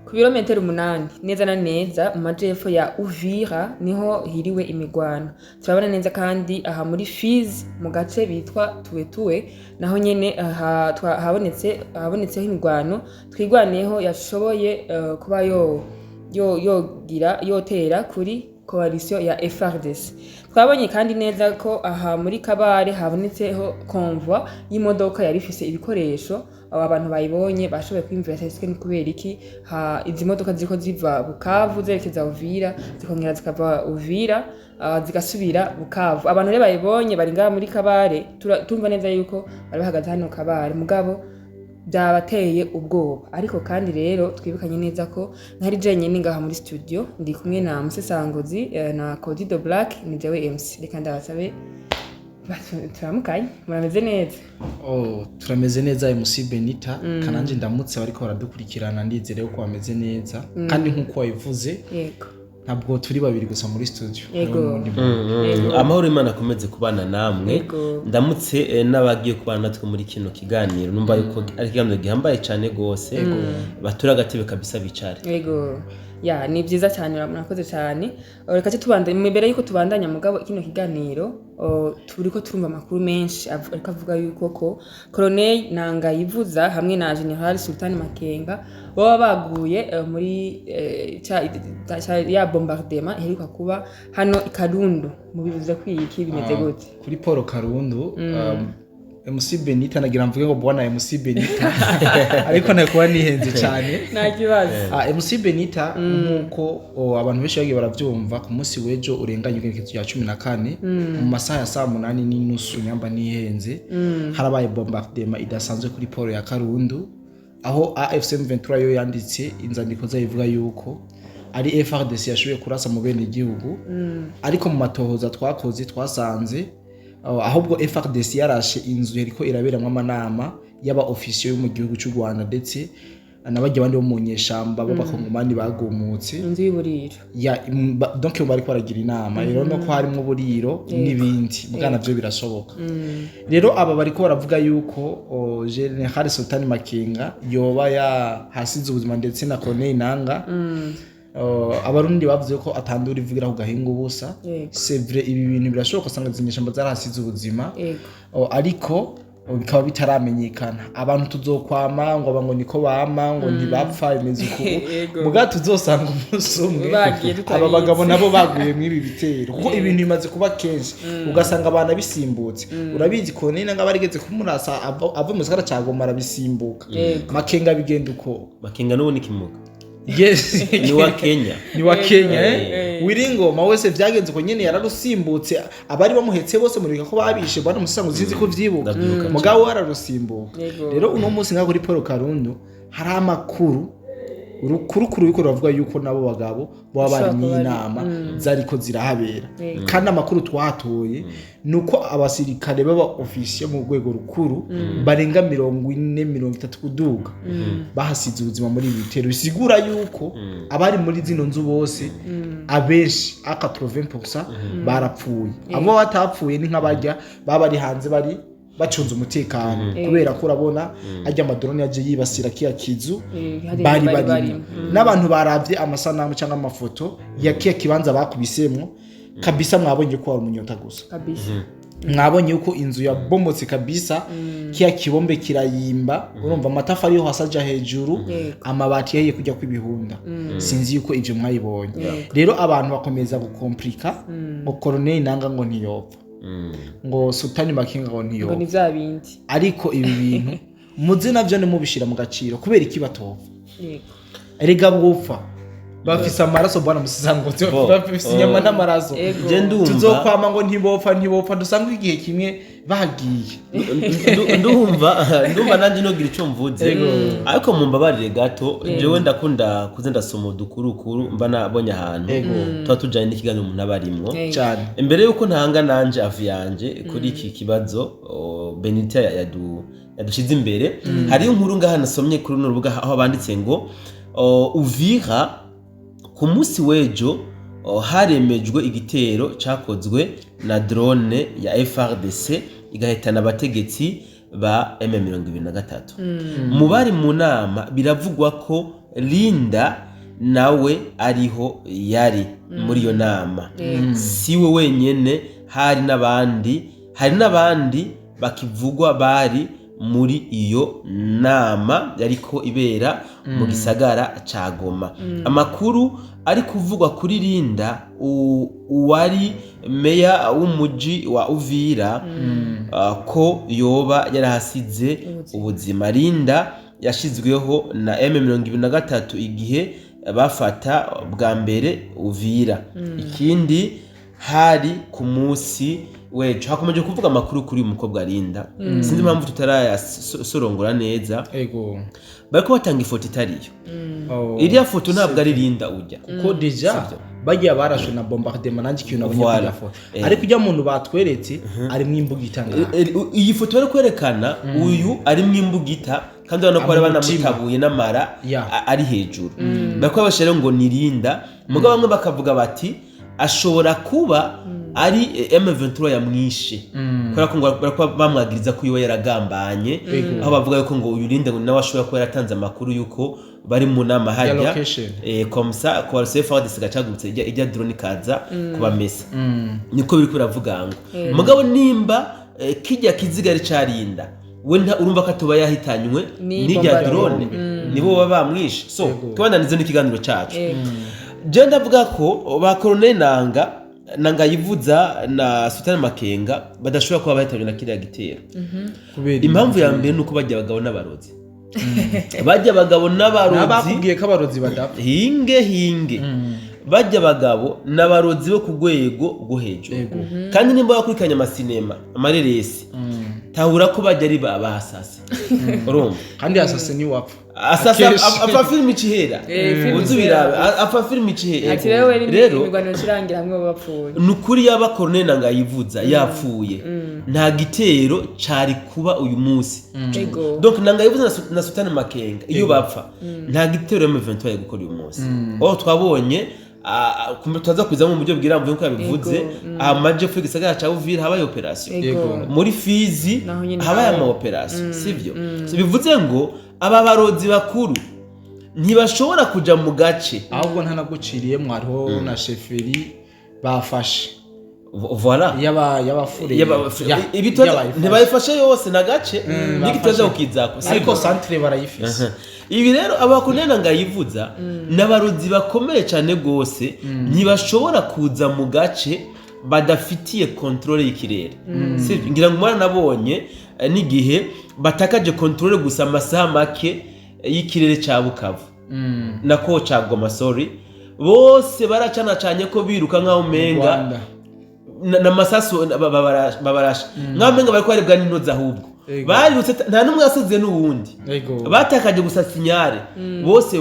ku birometero 8 neza na neza mu majepfo ya Uvira niho hiriwe imigwano. Turabona neza kandi aha muri Fizi mu gace bitwa Tuwetuwe naho nyene habonetseho imigwano twigwaneho yashoboye kuba yotera kuri coalition ya FARDC. Twabonye kandi neza ko aha muri Kabare habonetseho convoi y'imodoka yari ifise ibikoresho abantu bayibonye bashoboye kwimvira cyane kubera iki izi modoka ziko ziva Bukavu zerekeza Uvira zikongera zikava Uvira zigasubira Bukavu. Abantu rero bayibonye bari ngaha muri Kabare tumva neza yuko bari bahagaze hano Kabare mugabo byabateye ubwoba. Ariko kandi rero twibukanye neza ko ntari jenyine ngaha muri studio ndi kumwe na Musesangozi na Codido Black ni jewe MC. Reka ndabasabe turamukanye murameze neza. Turameze neza MC Benita kananje ndamutse bariko baradukurikirana ndizere ko bameze neza kandi nkuko wabivuze yego ntabwo turi babiri gusa muri studio. Amahoro Imana akomeze kubana namwe ndamutse n'abagiye kubana natwe muri kino kiganiro numva yuko ari kiganiro gihambaye cyane gose batura agatebe kabisa bicare. Yego ya ni byiza cyane murakoze cyane. Reka tubandanye mbere yuko tubandanya mugabo kino kiganiro turiko turumva makuru menshi ariko avuga yuko ko Colonel Nangayivuza hamwe na General Sultan Makenga baba baguye muri ya bombardement iheruka kuba hano i Karundu. Mu bivuze kwiki bimeze gute kuri Paul Karundu? MC Benita nagira mvuge ngo bwana MC Benita ariko nakuba nihenze cyane nta kibazo. MC Benita nkuko abantu benshi bagiye baravyumva ku munsi wejo urenganye ikitu ya 14 mu masaha ya 8:30 nyamba nihenze harabaye bombardement idasanzwe kuri Paul ya Karundu aho AFC M23 yo yanditse inzandiko zayivuga yuko ari FARDC yashoboye kurasa mu bene igihugu ariko mu matohoza twakoze twasanze ahubwo FARDC yarashe inzu yariko iraberamwe amanama y'aba officier yo mu gihugu cy'u Rwanda ndetse nabajya bandi bo mu nyeshamba b'abakongomani bagumutse inzu y'uburiro ya donc bariko baragira inama rero no ko harimo buriro n'ibindi mugana byo birashoboka. Rero aba bariko baravuga yuko General Sultan Makenga yoba hasize ubuzima ndetse na Colonel Nanga abarundi bavuze ko atandura ivugira ku gahinga ubusa. C'est vrai ibi bintu birashoboka sanga zinyeshamba zarahasize ubuzima ariko bikaba bitaramenyekana. Abantu tuzokwama ngo abango niko bama ngo ntibapfa imeze uko muga tuzosanga umunsi umwe aba bagabo nabo baguye mwibi bitero kuko ibintu bimaze kuba kenshi ugasanga abana bisimbutse. Urabizi ko nene nga barigeze kumurasa ava mu gisagara cya Goma arabisimbuka. Makenga bigenda uko Makenga no ni kimuga. Yes ni wa Kenya Wiringoma wese vyagenze ko nyene yararusimbutse abari bamuhetse bose muri ko babishe bwana Musango zinzi ko vyibuka mugabo wararusimbuka. Rero uno munsi nga kuri Paul Karundu hari amakuru urukuru biko ravuga yuko nabo bagabo baba bari mu inama zariko zirahabera kandi amakuru twatoye nuko abasirikare baba officier mu rwego rukuru barenga 40-30 kuduga bahasize ubuzima muri bitero bisigura yuko abari muri zino nzu bose abenshi 80% barapfuye. Abo batapfuye ni nk'abajya baba bari hanze bari bacunze umutekano kubera ko urabona ajya amadrone yaje yibasira kiya kizu bari n'abantu baravye amasanamu cyangwa amafoto ya kiya kibanza bakubisemwo kabisa. Mwabonye ko ari umunyota gusa kabisa. Mwabonye uko inzu ya bomotse kabisa kiya kibombe kirayimba urumva amatafari yo hasaja hejuru amabati yahiye kujya kwibihunda. Sinzi yuko ivyo mwayibonye. Rero abantu bakomeza gukomplika ngo Colonel Nanga ngo ntiyopfa ngo Sultan Makenga ngo ntiyo ngo ni bya bindi ariko ibi bintu muze navyo ne mubishira mu gaciro kubera iki batova. Erega bwupfa bafise amaraso bwana Musango bafise inyama n'amaraso tuzokwama ngo ntibopfa dusanga igihe kimwe bagiye ndumva nanje nogira ico mvuze ariko mumbabarire gato jewe ndakunda kuze ndasoma udukurukuru mba nabonye ahantu tuba tujanye n'ikiganiro umuntu abarimwo cyane. Imbere yuko ntanga nanje avi yanje kuri iki kibazo Benita yadushize imbere hari inkuru ngaha nasomye kuri no rubuga aho banditse ngo Uvira ku munsi wejo haremejwe igitero cyakozwe na drone ya FARDC igahitana abategetsi ba M23. Mu bari mu nama biravugwa ko Linda nawe ariho yari muri iyo nama. Siwe wenyene, hari n'abandi bakivugwa bari muri iyo nama yariko ibera mu gisagara ca Goma. Amakuru ari kuvugwa kuri Linda, uwari meya w'umuji wa Uvira, ko yoba yarahasize ubuzima. Linda yashizweho na M23 igihe bafata bwa mbere Uvira. Ikindi hari ku munsi wejo hakomeje kuvuga amakuru kuri uyu mukobwa Linda. Sinzi impamvu tutarayasorongora neza. Bariko batanga ifoto itariyo. Iriya foto ntabwo ari Linda ujya. Kuko deja bagiye barashwe na bombardement nanjye ikintu nabonye kuri foto. Ariko ujya muntu batweretse ari mu imbugita ngaha. Iyi foto bari kwerekana uyu ari mu imbugita kandi urabona ko bari banamutabuye n'amara ari hejuru. Bariko bashira ngo ni Linda, mugabo bamwe bakavuga bati ashobora kuba ari M23 yamwishe. Kubera ko ngo bamwagiriza ko iwe yaragambanye, aho bavuga yuko ngo uyu Linda ngo nawe ashobora kuba yaratanze amakuru yuko bari mu nama hajya komsa ko RCFDC gacagurutse ijya drone kaza kubamesa. Niko biri kuravuga ngo mugabo nimba kijya kizigari ca Linda wenda urumva ko atoba yahitanywe n'ijya drone nibo baba bamwishe. So twandanize n'ikiganiro cyacu. Je ndavuga ko ba Colonel Nanga yivuza na Sultan Makenga badashobora kuba bahitanywe na kiriya gitero. Impamvu ya mbere nuko bajya abagabo n'abarozi. Bajya abagabo n'abarozi nabakubwiye ko abarozi badapfa. Hinge bajya abagabo n'abarozi bo ku rwego rwo hejuru. Kandi nimba bakurikiranye amasinema amareresi tahura ko bajya ari bahasase. Urumva kandi asase ni wapfa. Asasa apa film ikihera. Uzubira apa film ikihera. Rero imigwano kirangira hamwe bapfuye. Nukuri yaba Colonel Nanga yivuza yapfuye. Nta gitero cari kuba uyu munsi. Donc Nanga yivuza na Sultan Makenga iyo bapfa nta gitero M23 yo gukora uyu munsi. Twabonye tuza kuza mu buryo bwirambuye nko yabivuze amaje fu gisagara ca Uvira habaye operation. Muri Fizi habaye ama operation, sivyo? So bivuze ngo aba barozi bakuru ntibashobora kuja mu gace ahubwo ntanaguciriye mwariho na sheferi bafashe. Voilà yabafure ibitoza ntibayifashe yose na gace n'igitoza ukizako ariko centre barayifise. Ibi rero abakunena ngayivuza n'abarozi bakomeye cyane gose ntibashobora kuza mu gace badafitiye controle y'ikirere. Sivyo ngira ngo mwana nabonye n'igihe batakaje controle gusa amasaha make y'ikirere ca Bukavu nako ca Goma, sorry, bose baracanacanye ko biruka nkaho menga na masasu babarasha nkaho menga bariko barebwa n'intoza ahubwo barirutse nta numwe yasize n'uwundi batakaje gusa sinyare bose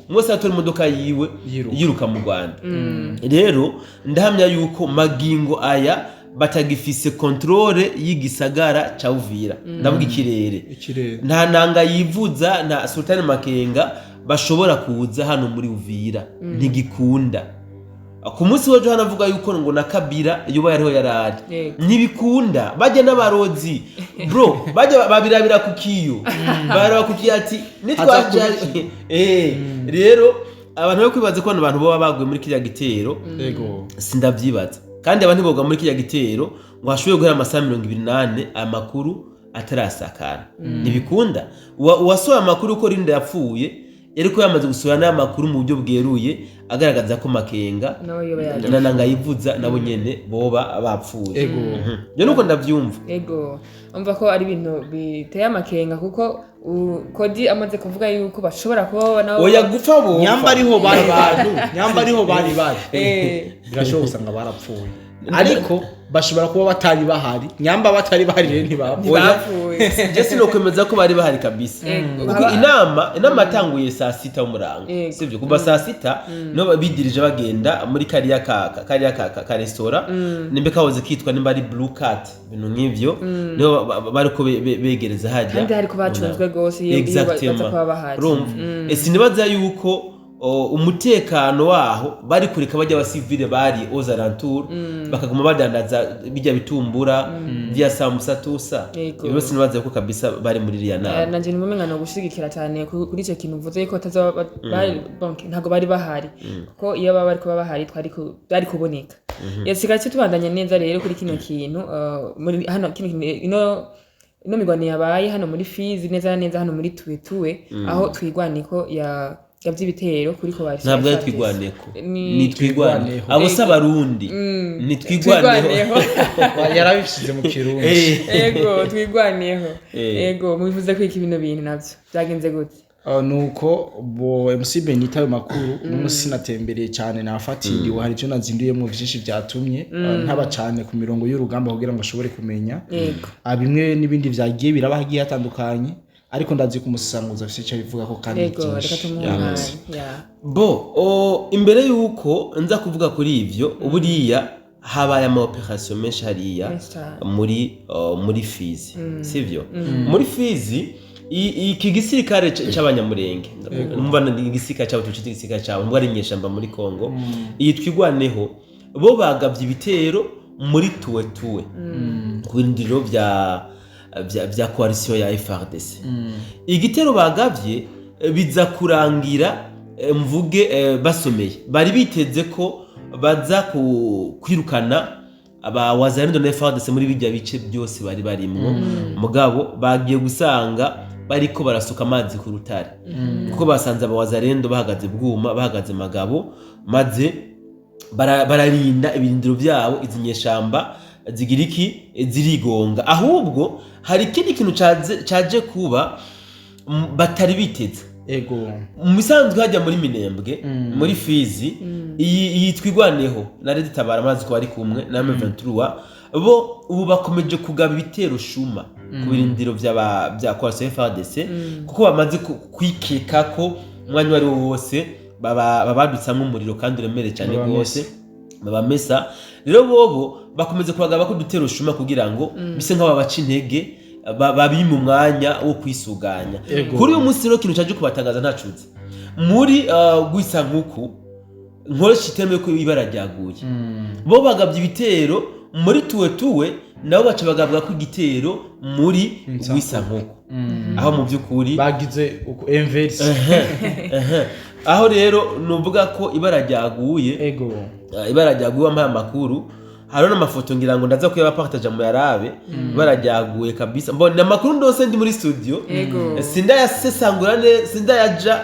mwose atora imodoka yiwe yiruka mu Rwanda. Rero ndahamya yuko magingo aya batagifise controle y'igisagara ca Uvira ndavuga ikirere. Nta Nanga yivuza na Sultan Makenga bashobora kuza hano muri Uvira ntigikunda. Ku munsi wa Johana avuga yuko ngo na Kabira yuba yariho yarari ntibikunda. Bajya n'abarozi bro bajya babirabira kukiyo baraba kukiyo ati nitwaje rero abantu bo kwibaza ko abantu bo baguye muri kiriya gitero sindavyibaza. Kandi abantu boga muri kiriya gitero ngo hashoboye guhera amasaha 28 amakuru atarasakara. Ntibikunda. Uwasohoye amakuru ko Linda yapfuye yariko yamaze gusohora n'amakuru mu buryo bweruye agaragaza ko Makenga na Nanga yivuza nabo nyene boba bapfuye. Je nuko ndavyumva. Umva ko ari ibintu biteye Makenga kuko Kodi amaze kuvuga yuko bashobora kuba nabo oya gupfa bo nyamba ariho bari birashoboka usanga barapfuye ariko bashobora kuba batari bahari. Nyamba batari bahari rero ntibapfuye. Je sinokwemeza ko bari bahari kabisa. Kuko inama yatanguye saa 6 y'umurango, sivyo? Kuva saa 6 no bidirije bagenda muri kariya ka restaurant nimbe kahoze kitwa nimba ari Blue Cat ibintu nk'ivyo no bariko begereza hajya kandi hari ko bacunzwe gose iyo baza kuba bahari. Sinibaza yuko umutekano waho bari kureka bajya abasivile bari aux alentours bakaguma badandaza bijya bitumbura vya sambusa tusa ibyo sinibaze ko kabisa bari muri iriya nama nanje nimumenga no gushigikira cyane kuri icyo kintu uvuze ko atazaba ntago bari bahari kuko iyo baba bari kuba bahari twari kuboneka yasika cyo tubandanya neza rero kuri kino kintu muri hano kino ino migwano yabaye hano muri Fizi neza hano muri tuwe aho twigwaniko yavy'ibitero kuri ko bari ntabwo ari twigwaneko ni twigwaneho abo s'abarundi ni twigwaneho yarabishize mu kirundi yego twigwaneho yego mubivuze ko iki bino bintu navyo byagenze gute nuko bo MC Benita ayo makuru n'umusi natembereye cyane nafatiriwe hari cyo nazinduyemo byinshi byatumye ntaba cyane ku mirongo y'urugamba kugira ngo ashobore kumenya bimwe n'ibindi byagiye birabahagiye hatandukanye ariko ndazi kumusanguza afite cyo bivuga ko kandi imbere yuko nza kuvuga kuri ivyo uburiya habaye ama operation menshi hariya muri Fizi sivyo muri Fizi iki gisirikare cy'abanyamurenge numva igisirikare cyabo tucite igisirikare cyabo mbwa ari nyeshamba muri Kongo iyi twigwaneho bo bagavye ibitero muri tuwe ku bindiro vya coalition ya FARDC igitero bagavye biza kurangira mvuge basomeye bari biteze ko baza kwirukana aba wazalendo na FARDC muri bijya bice byose bari barimwo mugabo bagiye gusanga bariko barasuka amazi ku rutare kuko basanze aba wazalendo bahagaze bwuma bahagaze magabo maze bararinda ibirindiro byabo izinyeshamba zigiriki zirigonga ahubwo hari ikindi kintu caje kuba batari biteze mu bisanzwe hajya muri Minembwe muri Fizi iyi twigwaneho na Red Tabara amazi ko bari kumwe na M23 bo ubu bakomeje kugaba ibitero shuma ku birindiro bya coalition FARDC kuko bamaze kwikeka ko umwanya wari wose babadutsamwe umuriro kandi uremere cyane rwose babamesa rero bobo bakomeze kubagaba ko dutero shuma kugira ngo bise nk'aba baca intege babi mu mwanya wo kwisuganya kuri uyu munsi rero kintu cyaje kubatangaza ntacuze muri gwisa nkuku nkoresha iteme ko ibara ryaguye bo bagabye ibitero muri tuwe nabo baca bagabwa ko igitero muri gwisa nkuku aho mu byukuri bagize uko inverse aho rero nuvuga ko ibara ryaguye ibara ryaguye ampa makuru hariho n'amafoto ngira ngo ndaza kuyabapartage mu yarabe barajyaguye kabisa mbona amakuru ndose ndi muri studio sindayasesangura sindayaja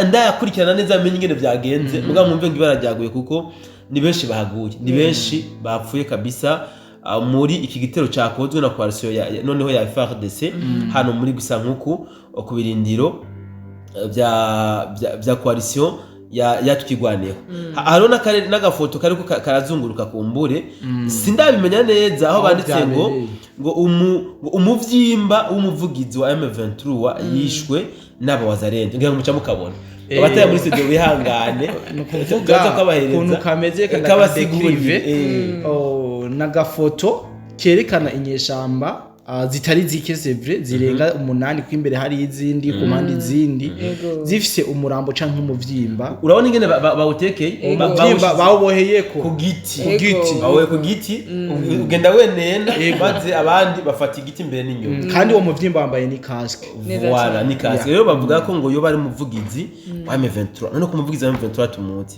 ndayakurikirana neza amenye ingene byagenze mugabo mwumve ngo barajyaguye kuko ni benshi bahaguye ni benshi bapfuye kabisa muri iki gitero cyakozwe na coalition noneho ya FARDC hano muri Gisankuku ku birindiro bya coalition ya twigwaneho hariho n'agafoto kariko karazunguruka kumbure sindabimenya neza aho banditse ngo umuvyimba w'umuvugizi wa M23 yishwe n'aba wazalendo ngira ngo muca mukabona abataya muri studio bihangane nukuvuga kuntu kameze kanabasigurive n'agafoto kerekana inyeshamba zitari zike sevre zirenga 8 kwimbere hari izindi ku mpande izindi zifise umurambo canke umuvyimba urabona ingene bawutekeye bawuboheye ko giti bawe ku giti ugenda wenena maze abandi bafata igiti imbere n'inyuma kandi uwo muvyimba wambaye ni casque voilà ni casque rero bavuga ko ngo yo bari muvugizi wa M23 none ko umuvugizi wa M23 tumutse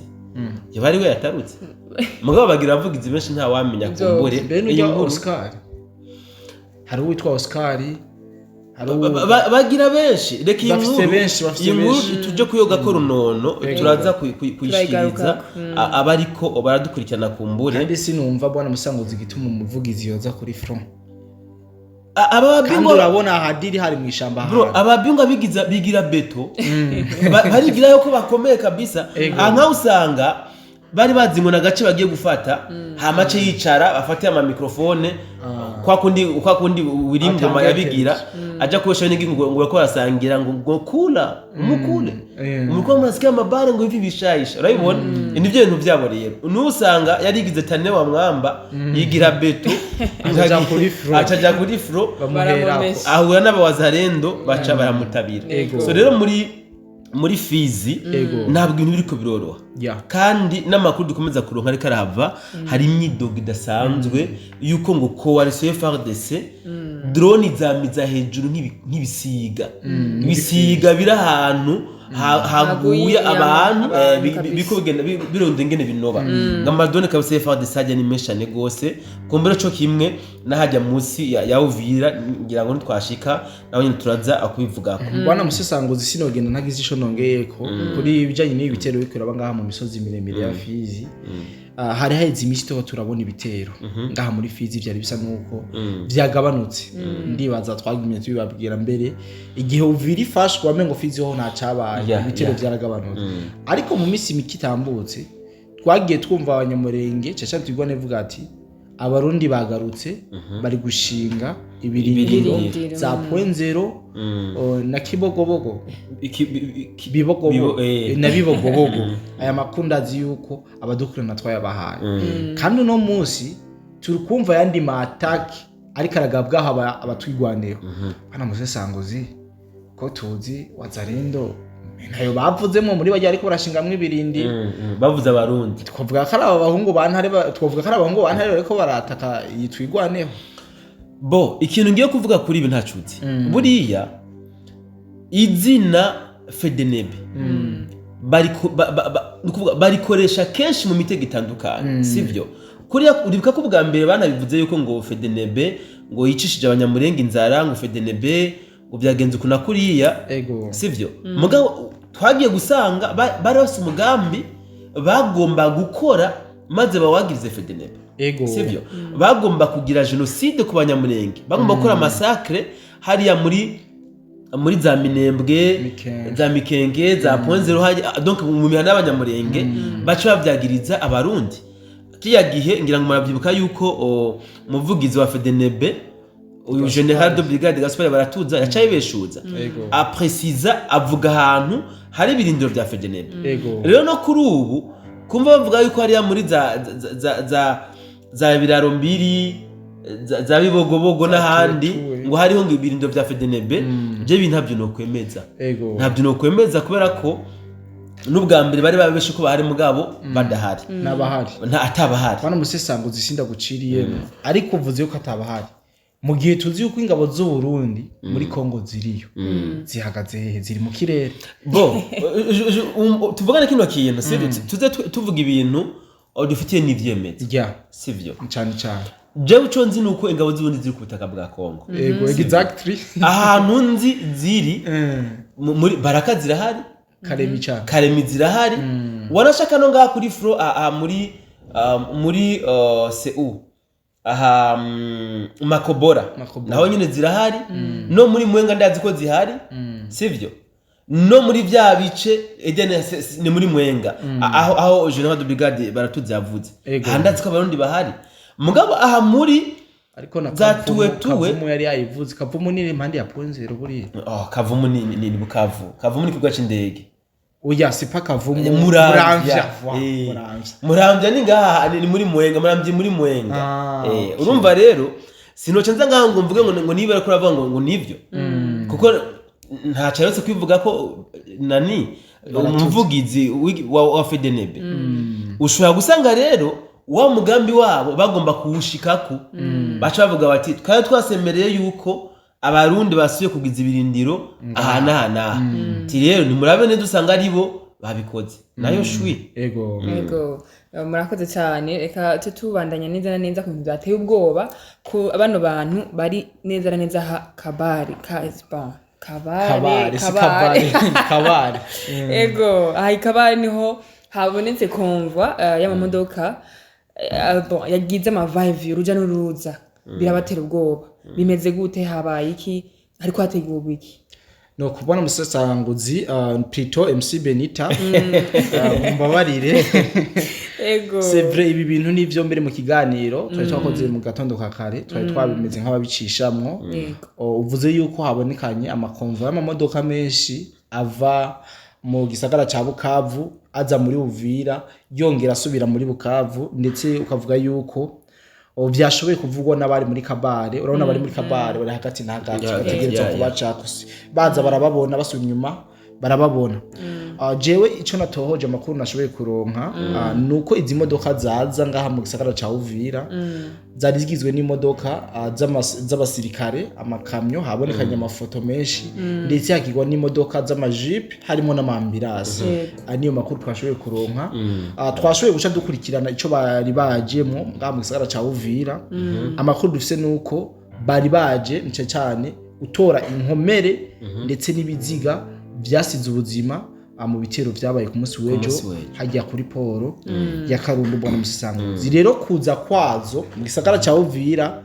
yo bari we yatarutse mugabo bagira abavugizi benshi nta wamenya kumbure iyi Oscar hari uwitwa Oscar bagira benshi reka iyi nkuru tuje kuyoga ko runono turaza kuyishikiriza abariko baradukurikirana kumbure kandi sinumva bwana musanguzi gituma umuvugizi yoza kuri front ababingo urabona hadiri hari mu ishamba bro ababingo bigira beto barigira yuko bakomeye kabisa nka usanga bari bazingo na gace bagiye gufata hamace yicara bafate ama microphone kwa kundi wiringoma yabigira aja kwesha n'ingingo ngo ko yasangira ngo kula umukule umukwa murasikia amabare ngo ivi bishayisha urabibona nivyo bintu byabo rero nusanga yarigize tane wa mwamba yigira beto acaja kuri fro bamuhera ahura n'abawazarendo baca baramutabira so rero muri muri Fizi Ego. ntabwo ibintu biriko biroroha Yeah. kandi n'amakuru dukomeza kuronka ariko arahava hari imyidogo idasanzwe yuko ngo coalition FARDC drone zamiza hejuru nk'ibisiga ibisiga biri ahantu haguye abantu biko bigenda bironde ngene binoba ngamadone kabisa FARDC ajya ni meshane gose kumbere cyo kimwe nahajya munsi ya Uvira ngira ngo twashika nawe nyine turaza akubivugako bwana musesanguzi sinogenda ntagize ico nongeyeko kuri ibijanye n'ibi bitero bikoraba ngaha mu misozi miremire ya Fizi hari haheze imisi tuho turabona ibitero ngaha muri Fizi byari bisa nuko byagabanutse ndibaza twagumye tubibabwira mbere igihe Uvira ifashwe wamengo Fizi ho nta cabaye ibitero byaragabanutse ariko mu misi mikitambutse twagiye twumva abanyamurenge caca twigwane vuga ati abarundi bagarutse bari gushinga ibirindiro za point zero na kibogobogo bibogobogo na bibogobogo aya makundazi yuko abadukurana twayabahaye kandi no munsi turikumva yandi ma attack ariko aragabwaho abatwigwaneho bana musesanguzi ko tuzi wazarendo nayo bavuzemo muri bajya ariko barashingamwe ibirindi bavuze abarundi twavuga ko ari abahungu bantare twavuga ko ari abahungu bantare ariko barataka yitwigwaneho bo ikintu ngiye kuvuga kuri ibi ntacuti buriya izina FEDENEB barikoresha kenshi mu mitego itandukanye sivyo kuriya uribuka ko bwa mbere banabivuze yuko ngo FEDENEB ngo yicishije abanyamurenge inzara ngo FEDENEB ngo byagenze kuna kuriya sivyo mugabo twagiye gusanga bari bafite umugambi bagomba gukora maze bawagirize FEDENEB sivyo bagomba kugira genocide ku banyamurenge bagomba gukora massacre hariya muri za Minembwe za Mikenge za point zero donc mu mihana y'abanyamurenge baca bavyagiriza abarundi kiya gihe ngira ngo murabyibuka yuko umuvugizi wa FEDENEB uyu General de Brigade Gaspard Baratuza yacaye beshuza aprecisa avuga ahantu hari ibirindiro bya FEDENEB rero no kuri ubu kumva bavuga yuko hariya muri za biraro mbiri za bibogobogo n'ahandi ngo hariho ngo ibirindiro bya FEDENEB je bintabyo no kwemeza ntabyo no kwemeza kubera ko n'ubwa mbere bari babeshe ko bahari mugabo badahari nabahari nta atabahari bana musesanguzi sinda guciriye ariko uvuze yuko atabahari mu gihe tuzi yuko ingabo z'u Burundi muri Kongo ziriyo zihagaze ziri mu kirere bo tuvugana kino kintu sivyo tuze tuvuga ibintu dufitiye n'ivyemeza sivyo cyane jewe uco nzi nuko ingabo z'ubundi ziri ku butaka bwa Kongo exactly ahantu nzi ziri muri Baraka zirahari Karemi zirahari wanashaka no ngaha kuri fro muri CU aha Makobora naho nyine zirahari no muri Mwenga ndazi ko zihari sivyo no muri vya bice Eden ni muri Mwenga aho General de Brigade Baratuza yavuze handazi ko abarundi bahari mugabo aha muri ariko na Kavumu yari yayivuze Kavumu ni impande ya point zero buri Kavumu ni Bukavu ni kigwa c'indege oya sipa Kavumu Muramvya ni ngaha ni muri Mwenga Muramvya muri Mwenga urumva rero sinoce nza ngaha ngo mvuge ngo niba ariko ravuga ngo nivyo kuko nta cyaretse kwivuga ko nani umuvugizi wa FEDENEB ushobora gusanga rero wa mugambi wabo bagomba kuwushikako baca bavuga bati twari twasemereye yuko abarundi basuye kugiza ibirindiro aha ti rero ni murabe ne dusanga ari bo babikoze nayo shwi ego murakoze cyane reka tutubandanya neza neza ku bintu byateye ubwoba ku abano bantu bari neza neza ha Kabare Kabare ego aha Kabare niho habonetse konvoi y'amamodoka yagize amavive uruja n'uruza birabatera ubwoba bimeze gute habaye iki ariko hateguwe iki no kubona musesanguzi Prito MC Benita mbabarire ego c'est vrai ibi bintu nivyo mbere mu kiganiro twari twakoze mu gatondo ka kare twari twabimeze nk'ababicishamwo uvuze yuko habonekanye amakonvo y'amamodoka menshi ava mu gisagara ca Bukavu aza muri Uvira yongera asubira muri Bukavu ndetse ukavuga yuko byashoboye kuvugwa n'abari muri Kabare urabona bari muri Kabare bari hagati na hagati bategereza kubaca baza barababona basubira inyuma barababona. Jewe ico natohoje amakuru nashoboye kuronka nuko izi modoka zaza ngaha mu gisagara ca Uvira zari zigizwe n'imodoka z'abasirikare, amakamyo, habonekanye amafoto menshi ndetse hakigwa n'imodoka z'amajipe harimo n'amambirasi. Niyo makuru twashoboye kuronka. Twashoboye guca dukurikirana ico bari bajemo ngaha mu gisagara ca Uvira. Amakuru dufise nuko bari baje nice cyane utora inkomere ndetse n'ibiziga byasize ubuzima mu bitero vyabaye ku munsi w'ejo hajya kuri poro ya Karundo bwana Musisanguzi. Rero kuza kwazo mu gisagara ca Uvira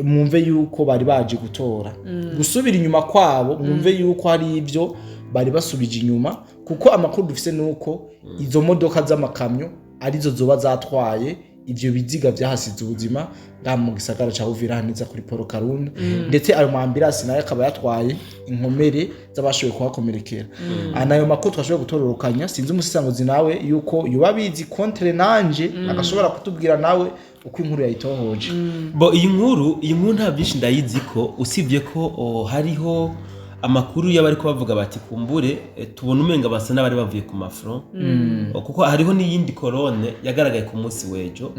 mwumve yuko bari baje gutora, gusubira inyuma kwabo mwumve yuko hari ivyo bari basubije inyuma, kuko amakuru dufise nuko izo modoka z'amakamyo arizo zoba zatwaye ivyo biziga vyahasize ubuzima nga mu gisagara ca Uvira haniza kuri Poro Karundo. Ndetse ayo mambirasi nayo akaba yatwaye inkomere z'abashoboye kuhakomerekera. Anayo makuru twashoboye gutororokanya, sinzi Musisanguzi nawe yuko yoba bizi kontre nanje agashobora kutubwira nawe uko inkuru yayitohoje. Bo iyi nkuru nta byinshi ndayizi ko, usibye ko hariho amakuru y'abari ko bavuga bati kumbure tubona umenga basa n'abari bavuye ku mafront, kuko hariho n'iyindi kolone yagaragaye ku munsi w'ejo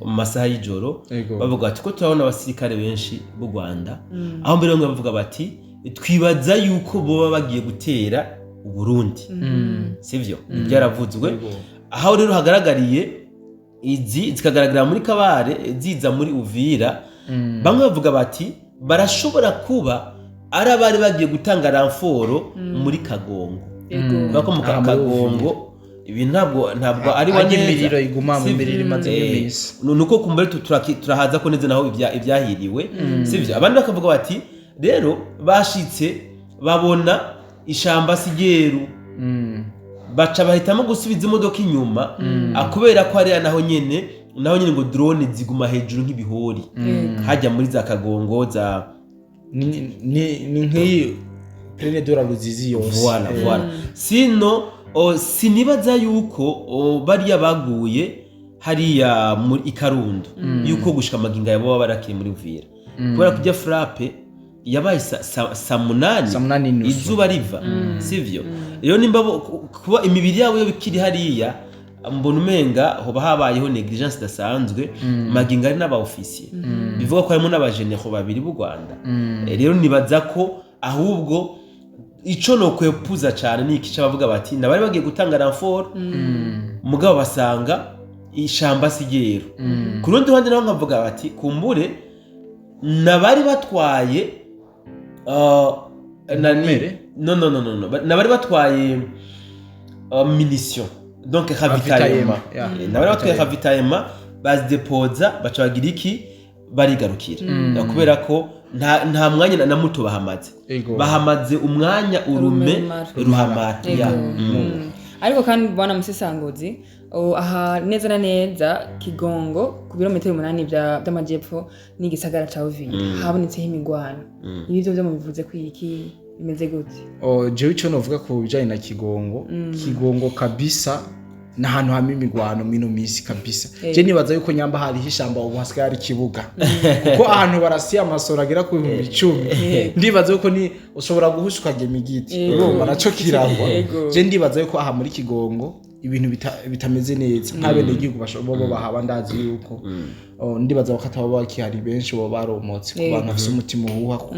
mu masaha y'ijoro bavuga bati ko turabona abasirikare benshi b'u Rwanda, aho mbere bamwe bavuga bati twibaza yuko boba bagiye gutera u Burundi, sivyo byaravuzwe. Aho rero hagaragariye izi zikagaragarira muri Kabare ziza muri Uvira, bamwe bavuga bati barashobora kuba ari abari bagiye gutanga ramforo muri Kagongo. Bako mu Kagongo ibi ntabwo ari wanyemiriro iguma mu mbere imaze y'imisi, nuko kumbere turahaza ko neze naho ibyahiriwe, sivyo. Abandi bakavuga bati rero bashitse babona ishamba sigeru, baca bahitamo gusubiza imodoka inyuma, kubera ko ari naho nyene ngo drone ziguma hejuru nk'ibihori hajya muri za Kagongo za ni nk'iyi plene de la Ruzizi yose. Voilà. Sino sinibaza yuko bariya baguye hariya muri Ikarundo yuko gushika maginga yabo barakiri muri Uvira, kubera kujya frappe yabaye saa munani izuba riva, sivyo. Rero nimba kuba imibiri yabo yo bikiri hariya, mbona umenga hoba habayeho negligence dasanzwe maginga ari n'aba officier, bivuga ko harimo n'abajenero babiri b'u Rwanda. Rero nibaza ko ahubwo ico no kwepuza cyane ni iki bavuga bati nabari bagiye gutanga ramfort, mugabo basanga ishamba sigero. Ku rundi ruhande naho nkavuga bati kumbure nabari batwaye nabari batwaye munition, donc ravitaillement. Nabari batwaye ravitaillement bazidepoza baca bagira iki barigarukira, kubera ko nta mwanya na muto bahamaze umwanya urume ruhamara. Ariko kandi bwana Musisanguzi, aha neza na neza Kigongo ku birometero 8 by'amajepfo ni gisagara ca Uvira habonetseho imigwano. Ibyo byo mubivuze ko iki bimeze gute? Jewe ico novuga ku bijanye na Kigongo kabisa na hantu hamwe imigwano mino misi kabisa. Je nibaza yuko nyamba hari hishamba ubu hasigaye ari kibuga, kuko ahantu barasiye amasoro agera ku 10,000. Ndibaza yuko ni ushobora guhushuka gemigiti urumva naco kirangwa. Je ndibaza yuko aha muri Kigongo ibintu bitameze neza, nk'abene igihugu bashobobo bahaba ndazi yuko ndibaza bakataba bakihari benshi bo baromotse ku bantu bafite umutima uhuha, ko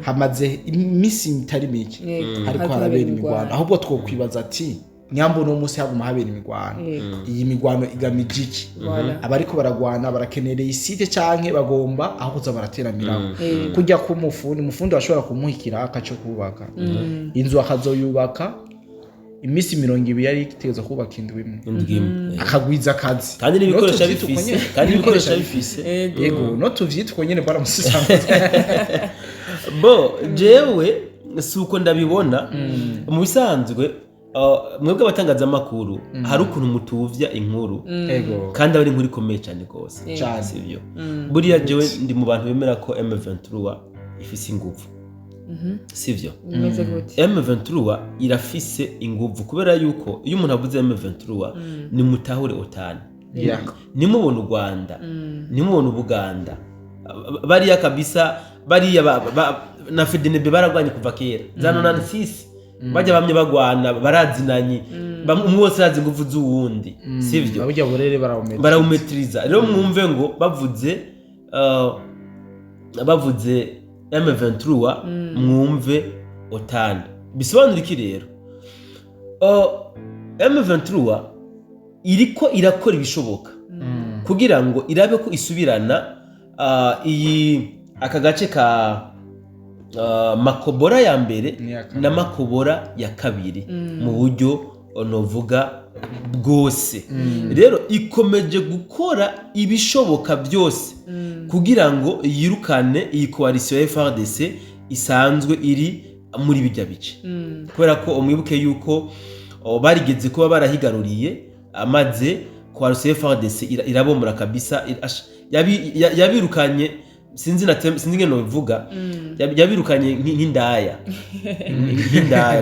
hamaze imisi mitari mike ariko harabera imigwano. Ahubwo twokwibaza ati nyambo no musi haguma habera imigwano, iyi migwano igamije iki? Abariko baragwana barakenereye isite canke bagomba aho kuza barateramiraho kujya ku mufundi bashobora kumuhikira akaco kubaka inzu akazoyubaka imisi 20 yari itegeza kubaka indwi imwe akagwiza akazi kandi n'ibikoresho bifise yego no tuvyitwa nyene bara Musisanguzi. Bo jewe suko ndabibona mu bisanzwe mwebwe abatangaza makuru hari ukuntu mutuvya inkuru kandi abari inkuru ikomeye cyane gose sivyo. Buriya jewe ndi mu bantu bemera ko M23 ifise inguvu, sivyo. M23 irafise inguvu kubera yuko iyo umuntu avuze M23 ni mutahure otani, nimubona u Rwanda, nimubona Buganda, bariya kabisa, bariya na FDNB baragwanye kuva kera za 96 bajya bamwe bagwana barazinanye umwe wese arazi ingufu z'uwundi sivyo babijya burere barawumetiriza rero mwumve ngo bavuze M23 mwumve OTAN bisobanura iki rero M23 iriko irakora ibishoboka kugira ngo irabe ko isubirana aka gace ka Makobora ya mbere na Makobora ya kabiri mu buryo novuga bwose rero ikomeje gukora ibishoboka byose kugira ngo yirukane iyi coalition ya FARDC isanzwe iri muri bijya bice kubera ko umwibuke yuko barigeze kuba barahigaruriye amaze coalition ya FARDC irabomora kabisa yabirukanye sinzi ngeno bivuga yabirukanye nk'indaya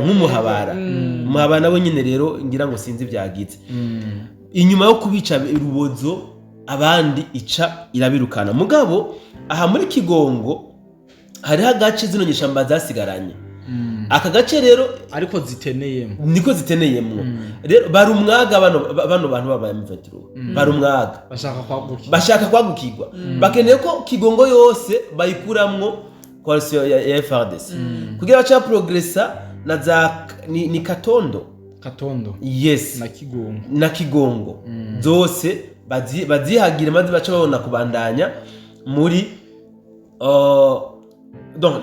nk'umuhabara umuhabara nabo nyine rero ngira ngo sinzi byagize inyuma yo kubica Rubozo abandi ica irabirukana mugabo aha muri Kigongo hari agace zino nyeshamba zasigaranye aka gace rero ariko ziteneyemo niko ziteneyemo rero bari umwaga bano bantu baba M23 bari umwaga bashaka kwagukirwa bakeneye ko Kigongo yose bayikuramwo coalition ya FARDC kugira bacha progressa na za ni Katondo yes na Kigongo zose bazihagire maze bacha babona kubandanya muri donc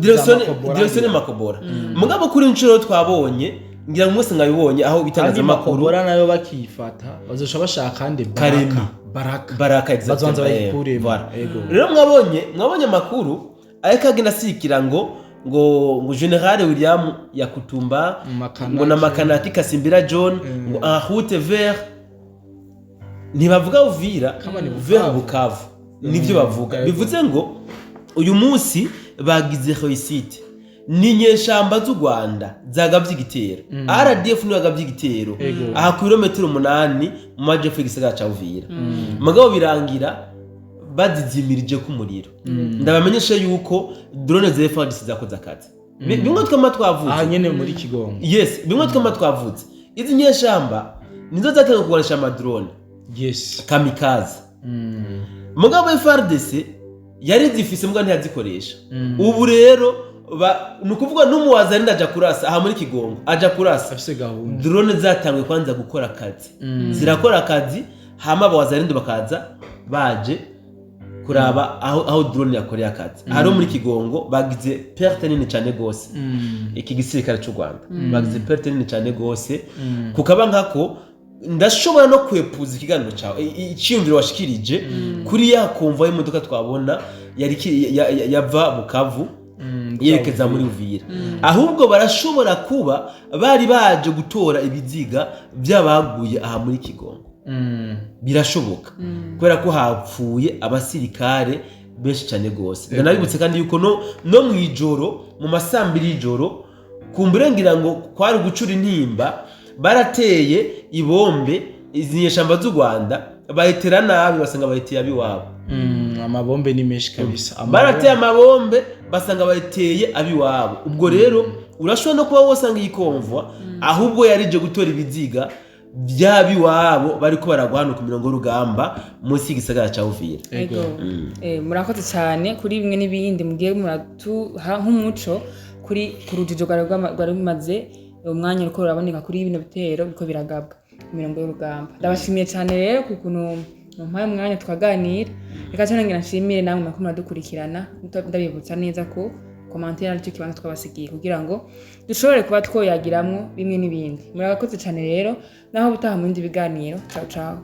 direction Makobora mugabo kuri incuro twabonye ngira ngo mwese ngabibonye aho bitangaza makuru Makobora nayo bakifata bazosha bashaka kandi baraka exactement bayikuremo rero mwabonye makuru ayakagenda sikira ngo General William Yakutumba ngo na Makanaki Kasimbira John ngo en route vers ntibavuga Uvira vers Bukavu nivyo bavuga bivuze ngo uyu munsi bagize réussite ni nyeshamba z'u Rwanda zagavye igitero RDF ni bagavye igitero aha ku kilometero 8 mu majepfo y'igisagara ca Uvira mugabo birangira bazizimirije ku muriro ndabamenyesha yuko drone za FARDC zakoze akazi bimwe twama twavuze aha nyene muri Kigongo yes bimwe twama twavuze izi nyeshamba nizo zatangiye kukoresha ama drone yes kamikaze mugabo FARDC yari zifise mbwa ntiyazikoresha ubu rero nukuvuga n'umuwazari ndaja kurasa aha muri Kigongo aja kurasa afise gahunda drone zatangwe kwanza gukora akazi zirakora akazi hama abawazari ndo bakaza baje kuraba aho drone yakoreye akazi haro muri Kigongo bagize perte nini cyane gose iki gisirikare cy'u Rwanda bagize perte nini cyane gose kukaba nkako ndashobora no kwepuza ikiganiro cyawe icyumviro washikirije kuri ya konva y'imodoka twabona yava Bukavu yerekeza muri Uvira ahubwo barashobora kuba bari baje gutora ibiziga by'abaguye aha muri Kigongo birashoboka kubera ko hapfuye abasirikare benshi cyane gose ndanabibutse kandi yuko no mwijoro mu masambiri y'ijoro kumburengira ngo kwari gucura intimba barateye ibombe izinyeshamba z'u Rwanda bayitera nabi basanga bayiteye abiwabo amabombe ni menshi kabisa barateye amabombe basanga bayiteye abiwabo ubwo rero urashobora no kuba wosanga iyikomvwa ahubwo yarije gutora ibiziga by'abiwabo bariko baragwana ku mirongo y'urugamba munsi y'igisagara ca Uvira murakoze cyane kuri bimwe n'ibindi mugiye muratuha nk'umuco kuri kurujijo rwari rumaze umwanya uko uraboneka kuri bino bitero biko biragabwa mirongo y'urugamba ndabashimiye cyane rero kukuntu mpaye umwanya twaganira reka cyane ngira nshimire namwe mako muradukurikirana ndabibutsa neza ko commentaire aricyo kibanza twabasigiye kugira ngo dushobore kuba twoyagiramwo bimwe n'ibindi murakoze cyane rero naho butaha mu bindi biganiro ciao ciao